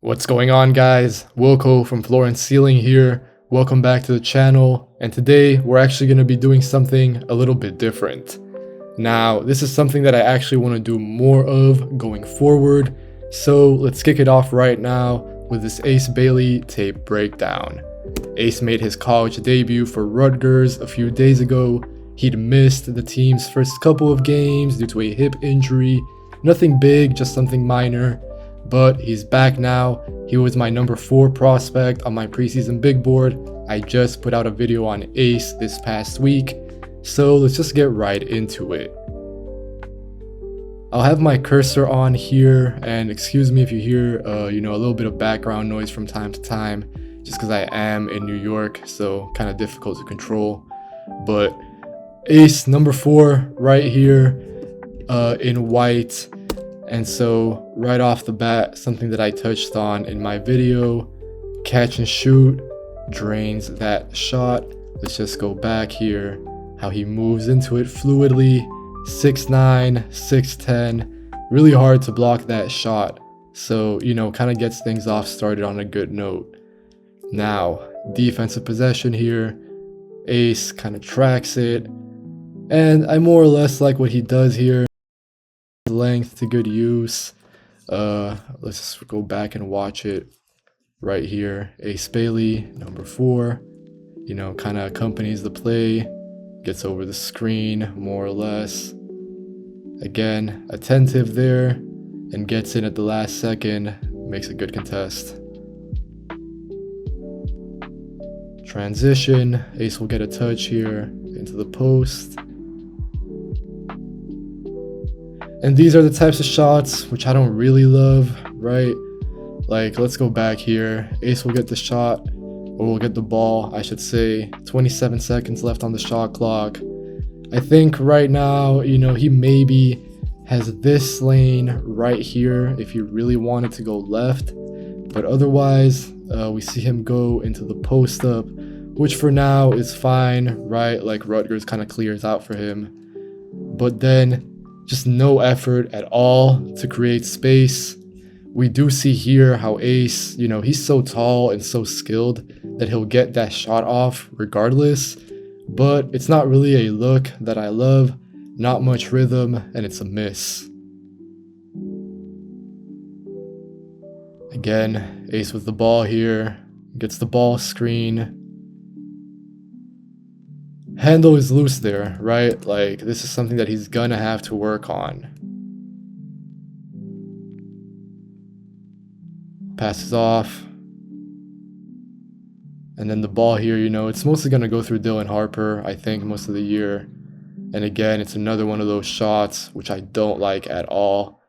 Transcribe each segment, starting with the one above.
What's going on, guys? Wilco from Floor and Ceiling here. Welcome back to the channel, and today we're actually going to be doing something a little bit different. Now, this is something that I actually want to do more of going forward, so let's kick it off right now with this Ace Bailey tape breakdown. Ace made his college debut for Rutgers a few days ago. He'd missed the team's first couple of games due to a hip injury. Nothing big, just something minor. But he's back now. He was my number 4 prospect on my preseason big board. I just put out a video on Ace this past week, so let's just get right into it. I'll have my cursor on here, and excuse me if you hear a little bit of background noise from time to time, just because I am in New York, so kind of difficult to control. But Ace number 4 right here in white. And so right off the bat, something that I touched on in my video, catch and shoot, drains that shot. Let's just go back here, how he moves into it fluidly, 6'9", 6'10", really hard to block that shot. So, kind of gets things off started on a good note. Now, defensive possession here, Ace kind of tracks it, and I more or less like what he does here. Length to good use. Let's just go back and watch it right here. Ace Bailey, number 4, kind of accompanies the play, gets over the screen more or less. Again, attentive there, and gets in at the last second, makes a good contest. Transition, Ace will get a touch here into the post. And these are the types of shots which I don't really love, right? Like, let's go back here. Ace will get the shot, or will get the ball, I should say. 27 seconds left on the shot clock. I think right now, he maybe has this lane right here if he really wanted to go left. But otherwise, we see him go into the post up, which for now is fine, right? Like, Rutgers kind of clears out for him. But then, just no effort at all to create space. We do see here how Ace, he's so tall and so skilled that he'll get that shot off regardless, but it's not really a look that I love, not much rhythm, and it's a miss. Again, Ace with the ball here, gets the ball screen. Handle is loose there, right? Like, this is something that he's gonna have to work on. Passes off. And then the ball here, it's mostly gonna go through Dylan Harper, I think, most of the year. And again, it's another one of those shots which I don't like at all.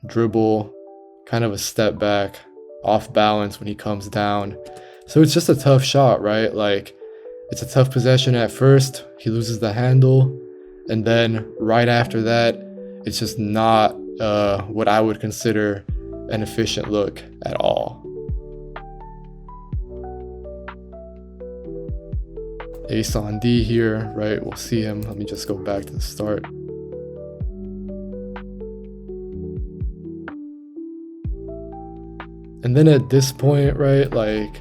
Dribble, kind of a step back, off balance when he comes down. So it's just a tough shot, right? Like, it's a tough possession at first. He loses the handle. And then right after that, it's just not what I would consider an efficient look at all. Ace on D here, right? We'll see him. Let me just go back to the start. And then at this point, right, like,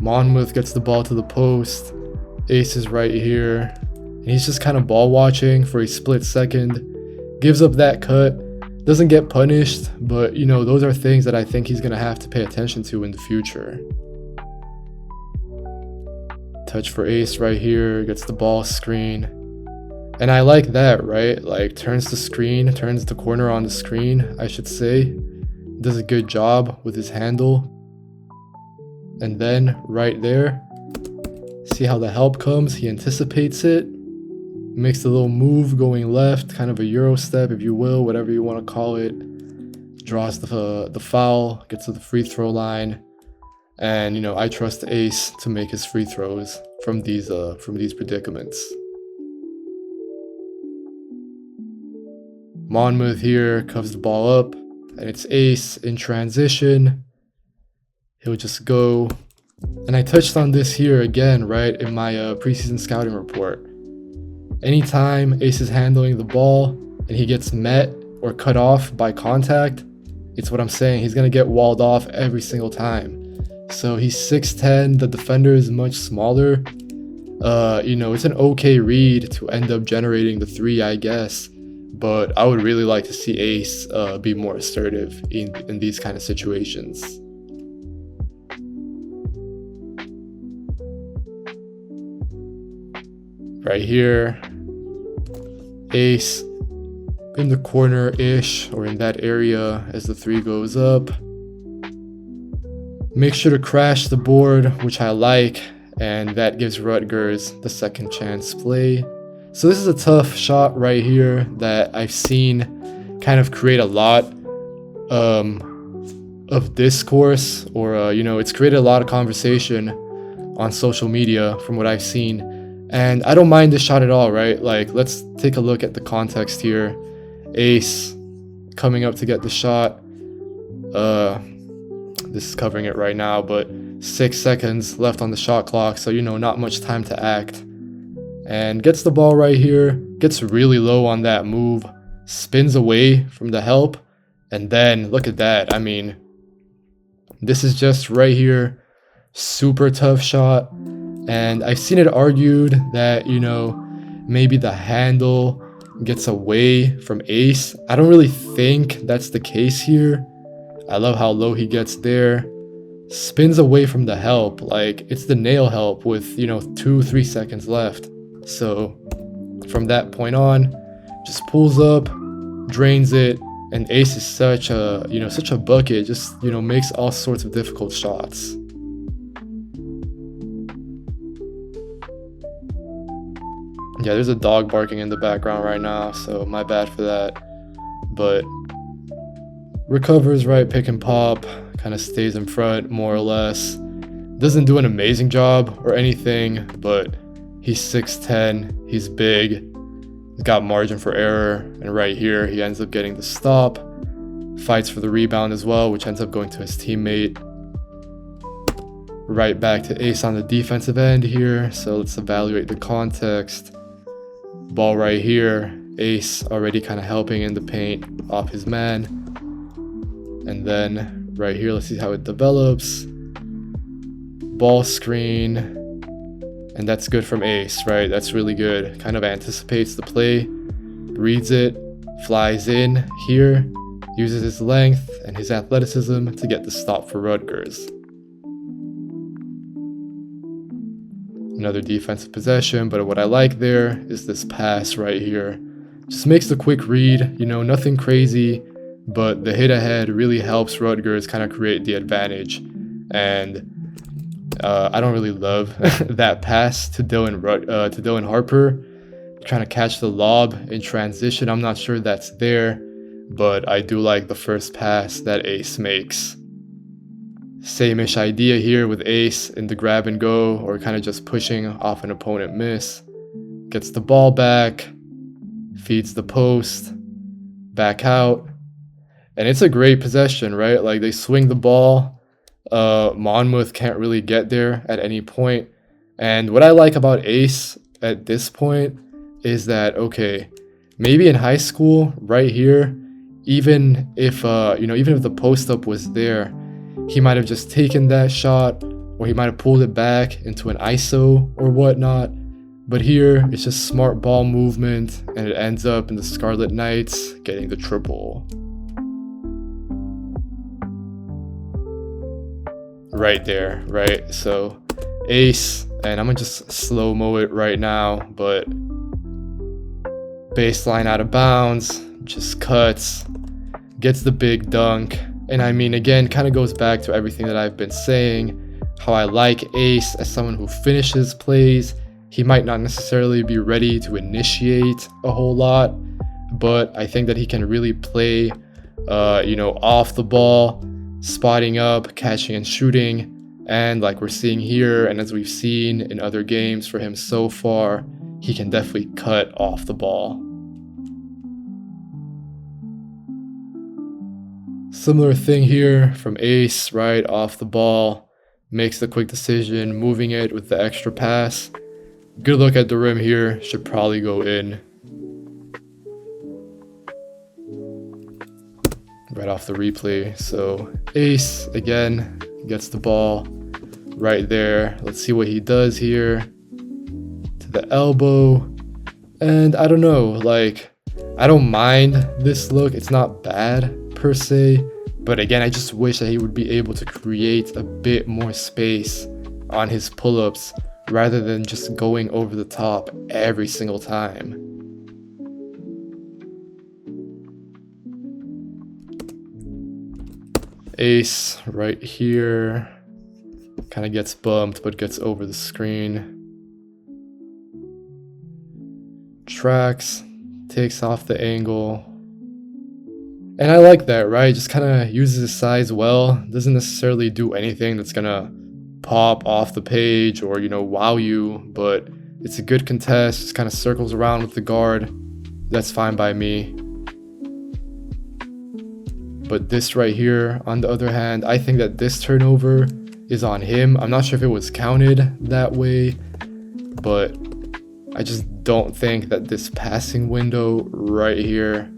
Monmouth gets the ball to the post. Ace is right here. And he's just kind of ball watching for a split second. Gives up that cut. Doesn't get punished, but those are things that I think he's going to have to pay attention to in the future. Touch for Ace right here. Gets the ball screen. And I like that, right? Like, turns the screen, turns the corner on the screen, I should say. Does a good job with his handle. And then right there, see how the help comes. He anticipates it, makes a little move going left, kind of a Euro step, if you will, whatever you want to call it. Draws the foul, gets to the free throw line, and I trust Ace to make his free throws from these predicaments. Monmouth here coves the ball up, and it's Ace in transition. He'll just go, and I touched on this here again, right, in my preseason scouting report. Anytime Ace is handling the ball and he gets met or cut off by contact, It's what I'm saying. He's going to get walled off every single time. So he's 6'10". The defender is much smaller. It's an okay read to end up generating the 3, I guess. But I would really like to see Ace be more assertive in these kind of situations. Right here, Ace in the corner-ish, or in that area as the 3 goes up. Make sure to crash the board, which I like, and that gives Rutgers the second chance play. So this is a tough shot right here that I've seen kind of create a lot of discourse, or it's created a lot of conversation on social media from what I've seen. And I don't mind this shot at all, right? Like, let's take a look at the context here. Ace coming up to get the shot. This is covering it right now, but 6 seconds left on the shot clock, so not much time to act. And gets the ball right here, gets really low on that move, spins away from the help, and then look at that. I mean, this is just right here, super tough shot. And I've seen it argued that, maybe the handle gets away from Ace. I don't really think that's the case here. I love how low he gets there. Spins away from the help, like it's the nail help with, 2-3 seconds left. So from that point on, just pulls up, drains it, and Ace is such a bucket, just, makes all sorts of difficult shots. Yeah, there's a dog barking in the background right now, so my bad for that. But recovers right, pick and pop, kind of stays in front more or less. Doesn't do an amazing job or anything, but he's 6'10", he's big, he's got margin for error, and right here he ends up getting the stop. Fights for the rebound as well, which ends up going to his teammate. Right back to Ace on the defensive end here, so let's evaluate the context. Ball right here, Ace already kind of helping in the paint off his man. And then right here, let's see how it develops. Ball screen, and that's good from Ace, right? That's really good. Kind of anticipates the play, reads it, flies in here, uses his length and his athleticism to get the stop for Rutgers. Another defensive possession, but what I like there is this pass right here. Just makes the quick read, nothing crazy, but the hit ahead really helps Rutgers kind of create the advantage. And I don't really love that pass to Dylan Harper, trying to catch the lob in transition. I'm not sure that's there, but I do like the first pass that Ace makes. Same-ish idea here with Ace in the grab and go, or kind of just pushing off an opponent miss. Gets the ball back, feeds the post, back out, and it's a great possession, right? Like, they swing the ball, Monmouth can't really get there at any point. And what I like about Ace at this point is that, okay, maybe in high school right here, even if the post-up was there, he might have just taken that shot, or he might have pulled it back into an ISO or whatnot. But here, it's just smart ball movement, and it ends up in the Scarlet Knights getting the triple. Right there, right? So, Ace, and I'm gonna just slow-mo it right now, but baseline out of bounds, just cuts, gets the big dunk. And I mean, again, kind of goes back to everything that I've been saying, how I like Ace as someone who finishes plays. He might not necessarily be ready to initiate a whole lot, but I think that he can really play, off the ball, spotting up, catching and shooting. And like we're seeing here, and as we've seen in other games for him so far, he can definitely cut off the ball. Similar thing here from Ace, right off the ball, makes the quick decision, moving it with the extra pass. Good look at the rim here, should probably go in. right off the replay. So ace again gets the ball right there. Let's see what he does here. To the elbow. And I don't know, like, I don't mind this look. It's not bad per se. But again, I just wish that he would be able to create a bit more space on his pull-ups rather than just going over the top every single time. Ace right here. Kind of gets bumped, but gets over the screen. Tracks, takes off the angle. And I like that, right? Just kind of uses his size well. Doesn't necessarily do anything that's gonna pop off the page or, wow you. But it's a good contest. Just kind of circles around with the guard. That's fine by me. But this right here, on the other hand, I think that this turnover is on him. I'm not sure if it was counted that way, but I just don't think that this passing window right here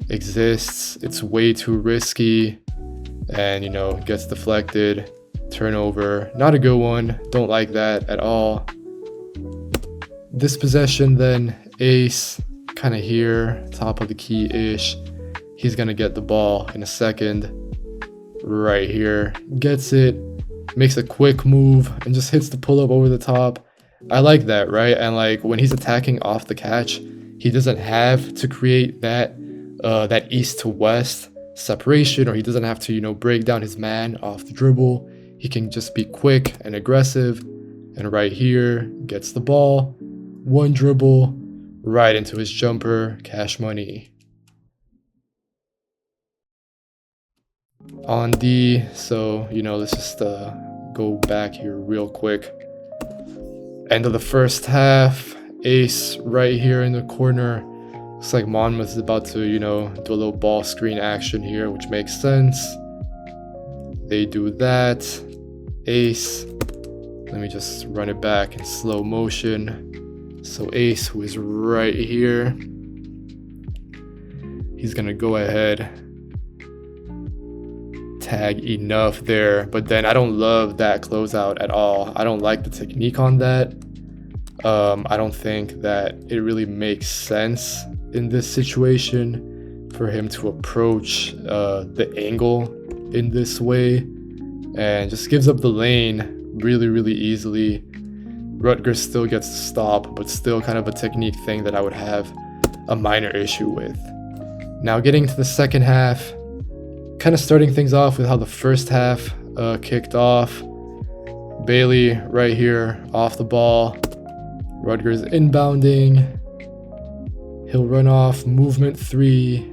exists. It's way too risky and, gets deflected. Turnover, not a good one. Don't like that at all. This possession then, ace, kind of here, top of the key-ish. He's gonna get the ball in a second. Right here, gets it, makes a quick move, and just hits the pull-up over the top. I like that, right? And like when he's attacking off the catch, he doesn't have to create that east to west separation, or he doesn't have to, break down his man off the dribble. He can just be quick and aggressive. And right here, gets the ball, one dribble, right into his jumper, cash money. On D, so, let's just go back here real quick. End of the first half, ace right here in the corner. Looks like Monmouth is about to, do a little ball screen action here, which makes sense. They do that. Ace. Let me just run it back in slow motion. So ace, who is right here, he's gonna go ahead, tag enough there, but then I don't love that closeout at all. I don't like the technique on that. I don't think that it really makes sense in this situation for him to approach the angle in this way, and just gives up the lane really, really easily. Rutgers still gets to stop, but still kind of a technique thing that I would have a minor issue with. Now getting to the second half, kind of starting things off with how the first half kicked off. Bailey right here off the ball. Rutgers inbounding. He'll run off, movement 3.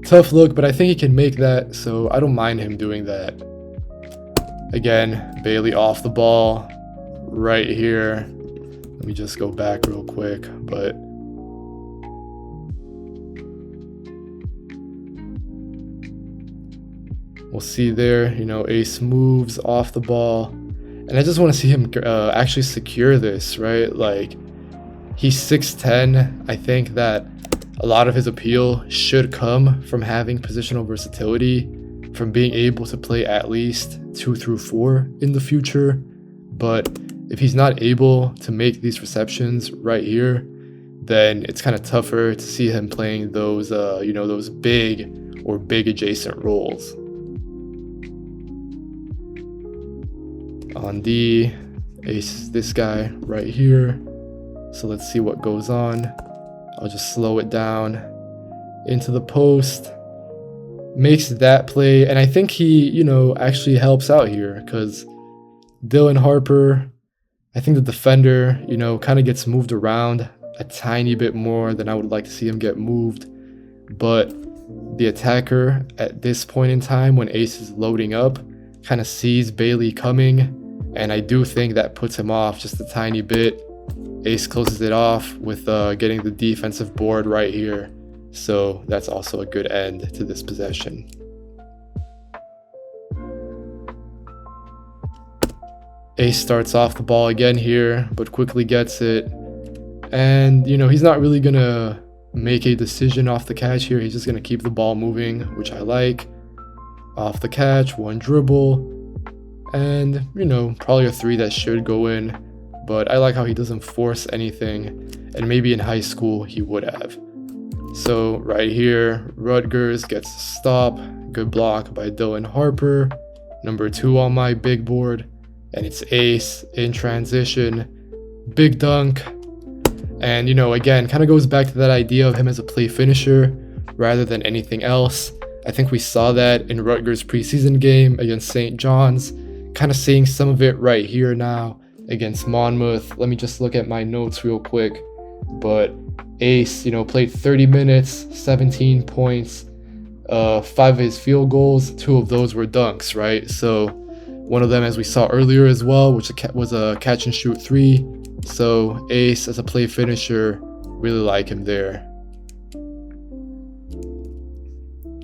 Tough look, but I think he can make that, so I don't mind him doing that. Again, Bailey off the ball right here. Let me just go back real quick, but we'll see there, ace moves off the ball. And I just want to see him actually secure this, right? Like, he's 6'10". I think that a lot of his appeal should come from having positional versatility, from being able to play at least 2 through 4 in the future. But if he's not able to make these receptions right here, then it's kind of tougher to see him playing those, those big or big adjacent roles. On D, ace is this guy right here. So let's see what goes on. I'll just slow it down into the post. Makes that play, and I think he, actually helps out here, because Dylan Harper, I think the defender, kind of gets moved around a tiny bit more than I would like to see him get moved. But the attacker at this point in time, when ace is loading up, kind of sees Bailey coming, and I do think that puts him off just a tiny bit. Ace closes it off with getting the defensive board right here. So that's also a good end to this possession. Ace starts off the ball again here, but quickly gets it. And, he's not really going to make a decision off the catch here. He's just going to keep the ball moving, which I like. off the catch, one dribble, and, probably a three that should go in. But I like how he doesn't force anything, and maybe in high school he would have. So right here, Rutgers gets a stop. Good block by Dylan Harper. Number 2 on my big board. And it's ace in transition. Big dunk. And, again, kind of goes back to that idea of him as a play finisher rather than anything else. I think we saw that in Rutgers' preseason game against St. John's. Kind of seeing some of it right here now against Monmouth. Let me just look at my notes real quick. But Ace, played 30 minutes, 17 points, 5 of his field goals, 2 of those were dunks, right? So one of them, as we saw earlier as well, which was a catch and shoot 3. So Ace as a play finisher, really like him there.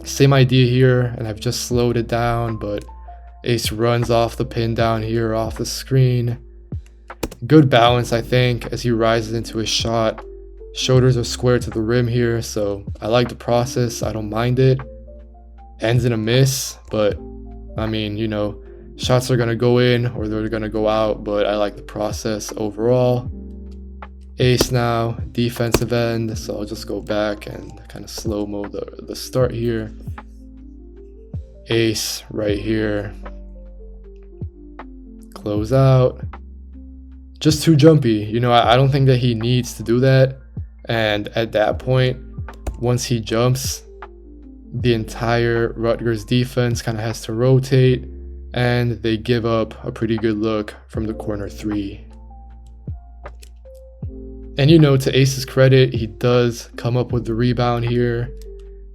Same idea here, and I've just slowed it down, but Ace runs off the pin down here, off the screen. Good balance, I think, as he rises into his shot. Shoulders are square to the rim here, so I like the process. I don't mind it. Ends in a miss, but I mean, shots are going to go in or they're going to go out, but I like the process overall. Ace now, defensive end, so I'll just go back and kind of slow-mo the start here. Ace right here. Close out. Just too jumpy. I don't think that he needs to do that. And at that point, once he jumps, the entire Rutgers defense kind of has to rotate, and they give up a pretty good look from the corner 3. And to Ace's credit, he does come up with the rebound here.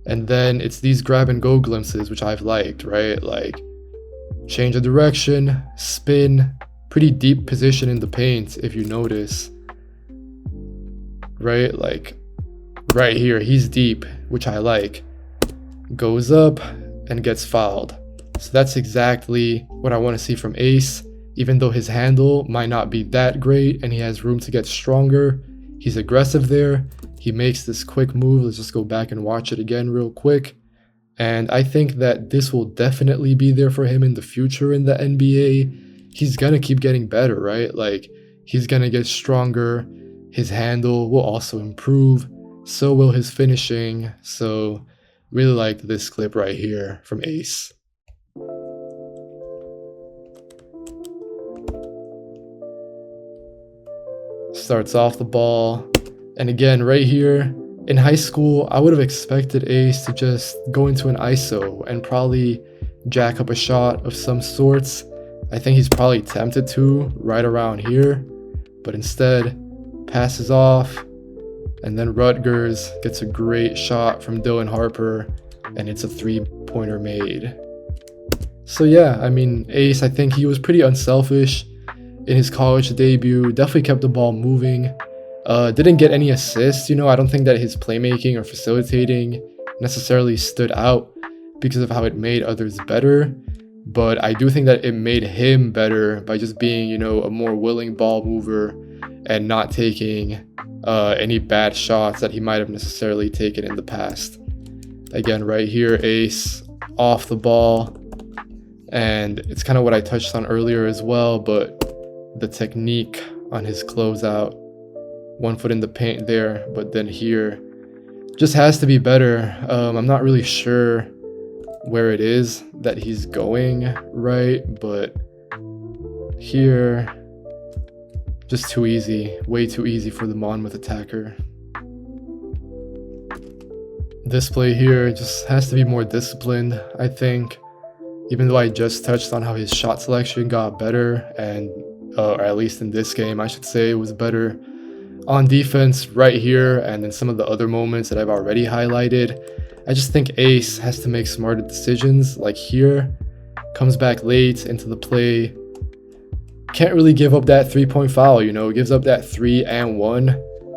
And then it's these grab and go glimpses, which I've liked, right? Like change of direction, spin, pretty deep position in the paint, if you notice. Right? Like right here, he's deep, which I like. Goes up and gets fouled. So that's exactly what I want to see from Ace. Even though his handle might not be that great and he has room to get stronger, he's aggressive there. He makes this quick move. Let's just go back and watch it again real quick. And I think that this will definitely be there for him in the future in the NBA. He's going to keep getting better, right? Like, he's going to get stronger. His handle will also improve. So will his finishing. So really liked this clip right here from Ace. Starts off the ball. And again, right here, in high school, I would have expected Ace to just go into an ISO and probably jack up a shot of some sorts. I think he's probably tempted to right around here, but instead passes off, and then Rutgers gets a great shot from Dylan Harper, and it's a 3-pointer made. So yeah, I mean, Ace, I think he was pretty unselfish in his college debut, definitely kept the ball moving. Didn't get any assists, I don't think that his playmaking or facilitating necessarily stood out because of how it made others better. But I do think that it made him better by just being, a more willing ball mover and not taking any bad shots that he might have necessarily taken in the past. Again, right here, Ace off the ball. And it's kind of what I touched on earlier as well, but the technique on his closeout. 1 foot in the paint there, but then here just has to be better. I'm not really sure where it is that he's going, right? But here, just too easy, way too easy for the Monmouth attacker. This play here just has to be more disciplined, I think. Even though I just touched on how his shot selection got better, and or at least in this game, I should say, it was better on defense right here, and then some of the other moments that I've already highlighted. I just think Ace has to make smarter decisions, like here, comes back late into the play, can't really give up that 3-point foul, gives up that 3 and 1,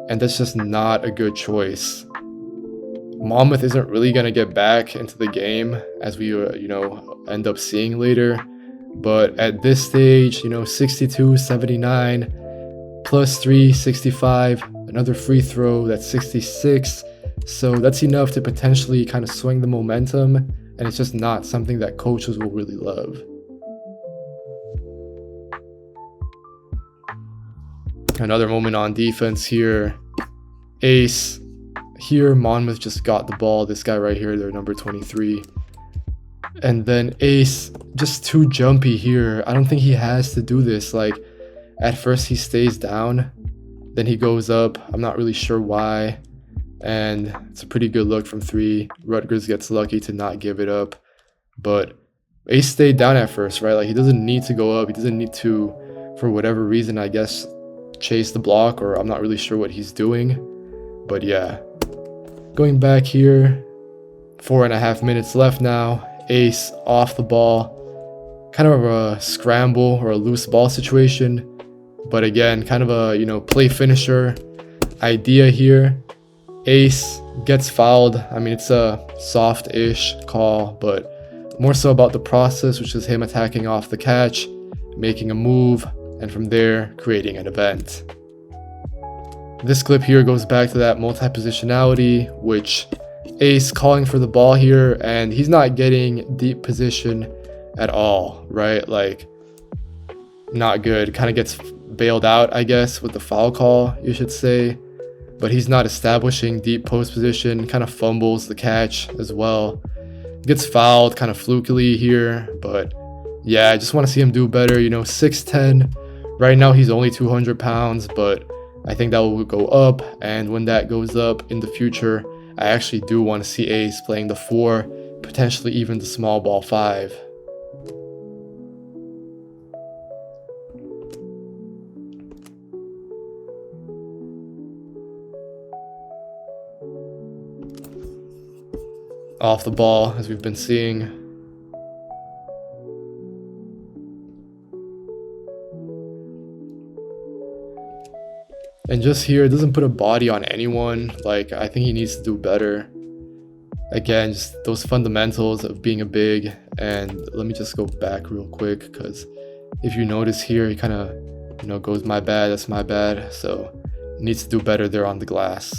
and that's just not a good choice. Monmouth isn't really going to get back into the game, as we, end up seeing later, but at this stage, 62-79, plus 3, 65, another free throw, that's 66. So that's enough to potentially kind of swing the momentum and it's just not something that coaches will really love. Another moment on defense here. Ace. Here, Monmouth just got the ball. This guy right here, their number 23. And then Ace, just too jumpy here. I don't think he has to do this. Like, at first he stays down, then he goes up. I'm not really sure why. And it's a pretty good look from 3. Rutgers gets lucky to not give it up. But Ace stayed down at first, right? Like, he doesn't need to go up. He doesn't need to, for whatever reason, I guess, chase the block, or I'm not really sure what he's doing. But yeah. Going back here, 4.5 minutes left now. Ace off the ball, kind of a scramble or a loose ball situation, but again, kind of a, play finisher idea here. Ace gets fouled. I mean, it's a soft-ish call, but more so about the process, which is him attacking off the catch, making a move, and from there creating an event. This clip here goes back to that multi-positionality, which Ace calling for the ball here, and he's not getting deep position at all, right? Like, not good. Kind of gets bailed out, I guess, with the foul call, you should say. But he's not establishing deep post position, kind of fumbles the catch as well. Gets fouled kind of flukily here, but yeah, I just want to see him do better. 6'10". Right now he's only 200 pounds, but I think that will go up, and when that goes up in the future, I actually do want to see Ace playing the 4, potentially even the small ball 5. Off the ball, as we've been seeing. And just here, it doesn't put a body on anyone. Like, I think he needs to do better. Again, just those fundamentals of being a big. And let me just go back real quick, because if you notice here, he kind of, goes, my bad, that's my bad. So he needs to do better there on the glass.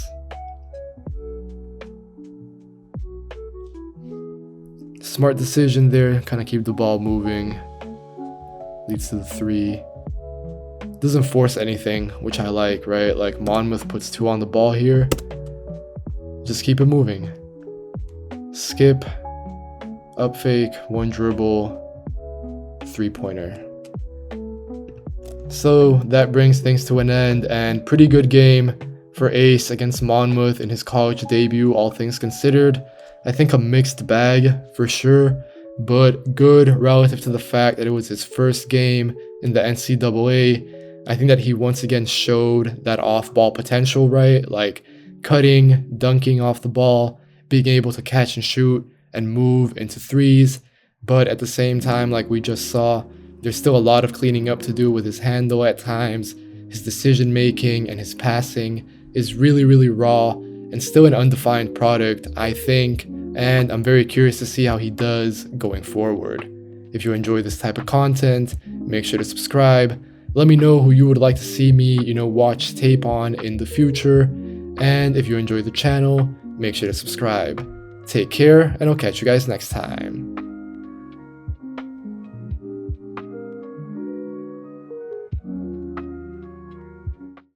Smart decision there, kind of keep the ball moving. Leads to the 3. Doesn't force anything, which I like, right? Like, Monmouth puts 2 on the ball here. Just keep it moving. Skip, up fake, 1 dribble, 3-pointer. So that brings things to an end, and pretty good game for Ace against Monmouth in his college debut, all things considered. I think a mixed bag for sure, but good relative to the fact that it was his first game in the NCAA. I think that he once again showed that off-ball potential, right? Like cutting, dunking off the ball, being able to catch and shoot and move into 3s. But at the same time, like we just saw, there's still a lot of cleaning up to do with his handle at times. His decision making and his passing is really, really raw and still an undefined product, I think. And I'm very curious to see how he does going forward. If you enjoy this type of content, make sure to subscribe. Let me know who you would like to see me, watch tape on in the future. And if you enjoy the channel, make sure to subscribe. Take care, and I'll catch you guys next time.